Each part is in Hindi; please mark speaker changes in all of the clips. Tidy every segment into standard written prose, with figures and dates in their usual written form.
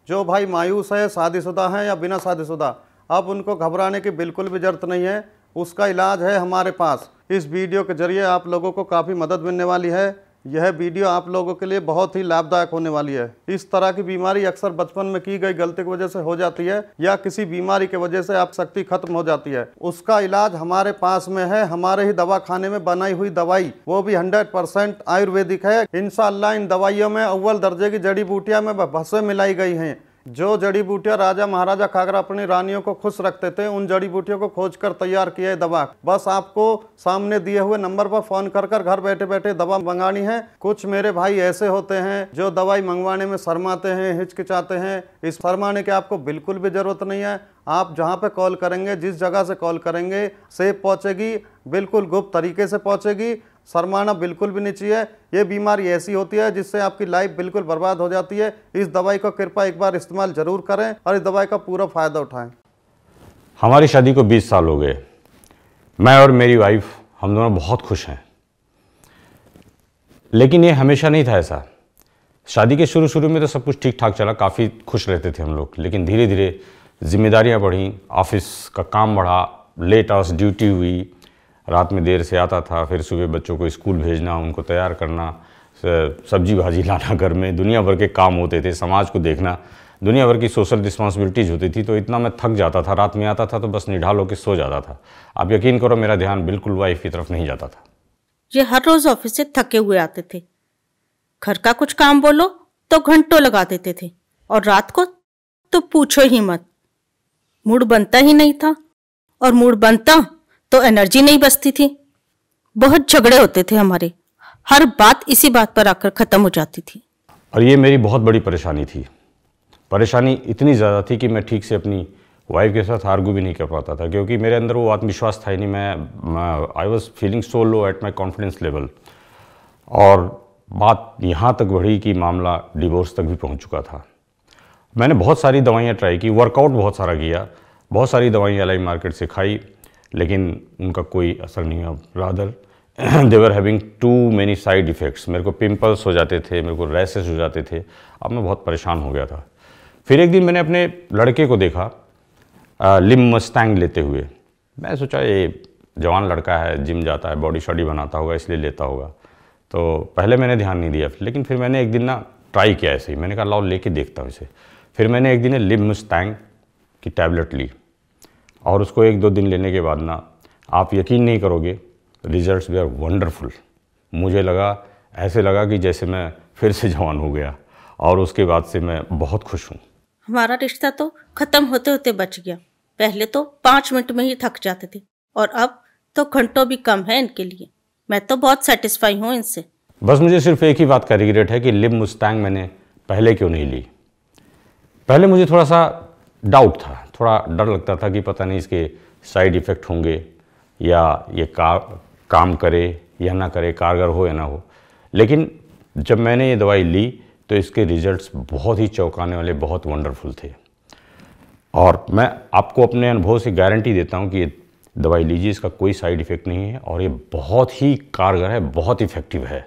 Speaker 1: जो भाई मायूस है, शादीशुदा है या बिना शादीशुदा, अब उनको घबराने की बिल्कुल भी ज़रूरत नहीं है। उसका इलाज है हमारे पास। इस वीडियो के जरिए आप लोगों को काफ़ी मदद मिलने वाली है। यह वीडियो आप लोगों के लिए बहुत ही लाभदायक होने वाली है। इस तरह की बीमारी अक्सर बचपन में की गई गलती की वजह से हो जाती है या किसी बीमारी की वजह से आप शक्ति खत्म हो जाती है। उसका इलाज हमारे पास में है। हमारे ही दवा खाने में बनाई हुई दवाई, वो भी 100% आयुर्वेदिक है। इंशाअल्लाह इन दवाइयों में अव्वल दर्जे की जड़ी बूटियां में भस्म मिलाई गई हैं। जो जड़ी बूटियां राजा महाराजा खागरा अपनी रानियों को खुश रखते थे, उन जड़ी बूटियों को खोजकर तैयार किया है दवा। बस आपको सामने दिए हुए नंबर पर फोन कर घर बैठे बैठे दवा मंगानी है। कुछ मेरे भाई ऐसे होते हैं जो दवाई मंगवाने में शर्माते हैं, हिचकिचाते हैं। इस शर्माने की आपको बिल्कुल भी ज़रूरत नहीं है। आप जहाँ पे कॉल करेंगे, जिस जगह से कॉल करेंगे, सेफ पहुँचेगी, बिल्कुल गुप्त तरीके से पहुँचेगी। शर्माना बिल्कुल भी नहीं चाहिए। ये बीमारी ऐसी होती है जिससे आपकी लाइफ बिल्कुल बर्बाद हो जाती है। इस दवाई को कृपया एक बार इस्तेमाल जरूर करें और इस दवाई का पूरा फ़ायदा उठाएं।
Speaker 2: हमारी शादी को 20 साल हो गए। मैं और मेरी वाइफ, हम दोनों बहुत खुश हैं। लेकिन ये हमेशा नहीं था ऐसा। शादी के शुरू में तो सब कुछ ठीक ठाक चला, काफ़ी खुश रहते थे हम लोग। लेकिन धीरे धीरे जिम्मेदारियाँ बढ़ी, ऑफिस का काम बढ़ा, लेट आवर्स ड्यूटी हुई, रात में देर से आता था, फिर सुबह बच्चों को स्कूल भेजना, उनको तैयार करना, सब्जी भाजी लाना, घर में दुनिया भर के काम होते थे, समाज को देखना, दुनिया भर की सोशल रिस्पॉन्सिबिलिटीज़ होती थी। तो इतना मैं थक जाता था, रात में आता था तो बस निढाल होकर सो जाता था। आप यकीन करो, मेरा ध्यान बिल्कुल वाइफ की तरफ नहीं जाता था।
Speaker 3: ये हर रोज ऑफिस से थके हुए आते थे। घर का कुछ काम बोलो तो घंटों लगा देते थे, और रात को तो पूछो ही मत। मूड बनता ही नहीं था, और मूड बनता तो एनर्जी नहीं बचती थी। बहुत झगड़े होते थे हमारे, हर बात इसी बात पर आकर खत्म हो जाती थी।
Speaker 2: और ये मेरी बहुत बड़ी परेशानी थी। परेशानी इतनी ज़्यादा थी कि मैं ठीक से अपनी वाइफ के साथ आर्गू भी नहीं कर पाता था, क्योंकि मेरे अंदर वो आत्मविश्वास था ही नहीं। मैं I was feeling so low at my confidence level. और बात यहाँ तक बढ़ी कि मामला डिवोर्स तक भी पहुँच चुका था। मैंने बहुत सारी दवाइयाँ ट्राई की, वर्कआउट बहुत सारा किया, बहुत सारी दवाइयाँ LI मार्केट से खाई, लेकिन उनका कोई असर नहीं हुआ। Rather they were having too many side effects. मेरे को पिंपल्स हो जाते थे, मेरे को रैसेस हो जाते थे। अब मैं बहुत परेशान हो गया था। फिर एक दिन मैंने अपने लड़के को देखा लिम मस्टैंग लेते हुए। मैं सोचा ये जवान लड़का है, जिम जाता है, बॉडी शॉडी बनाता होगा, इसलिए लेता होगा। तो पहले मैंने ध्यान नहीं दिया, लेकिन फिर मैंने एक दिन ना ट्राई किया ऐसे ही। मैंने कहा लाओ लेके देखता हूँ इसे। फिर मैंने एक दिन लिम मस्टैंग की टैबलेट ली, और उसको 1-2 दिन लेने के बाद ना, आप यकीन नहीं करोगे, रिजल्ट्स वे आर वंडरफुल। मुझे लगा, ऐसे लगा कि जैसे मैं फिर से जवान हो गया, और उसके बाद से मैं बहुत खुश हूँ।
Speaker 3: हमारा रिश्ता तो खत्म होते होते बच गया। पहले तो 5 मिनट में ही थक जाते थे, और अब तो घंटों भी कम है इनके लिए। मैं तो बहुत सेटिस्फाई हूँ इनसे।
Speaker 2: बस मुझे सिर्फ एक ही बात का रिग्रेट है कि लिम मुस्टैंग मैंने पहले क्यों नहीं ली। पहले मुझे थोड़ा सा डाउट था, थोड़ा डर लगता था कि पता नहीं इसके साइड इफ़ेक्ट होंगे, या ये काम करे या ना करे, कारगर हो या ना हो। लेकिन जब मैंने ये दवाई ली तो इसके रिजल्ट्स बहुत ही चौंकाने वाले, बहुत वंडरफुल थे। और मैं आपको अपने अनुभव से गारंटी देता हूँ कि ये दवाई लीजिए, इसका कोई साइड इफ़ेक्ट नहीं है, और ये बहुत ही कारगर है, बहुत इफ़ेक्टिव है।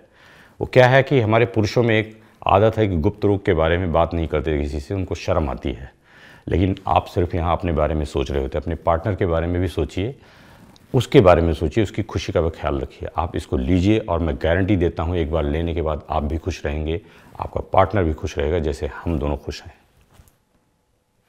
Speaker 2: वो क्या है कि हमारे पुरुषों में एक आदत है कि गुप्त रोग के बारे में बात नहीं करते किसी से, उनको शर्म आती है। लेकिन आप सिर्फ यहाँ अपने बारे में सोच रहे होते, अपने पार्टनर के बारे में भी सोचिए, उसके बारे में सोचिए, उसकी खुशी का भी ख्याल रखिए। आप इसको लीजिए, और मैं गारंटी देता हूँ एक बार लेने के बाद आप भी खुश रहेंगे, आपका पार्टनर भी खुश रहेगा, जैसे हम दोनों खुश हैं।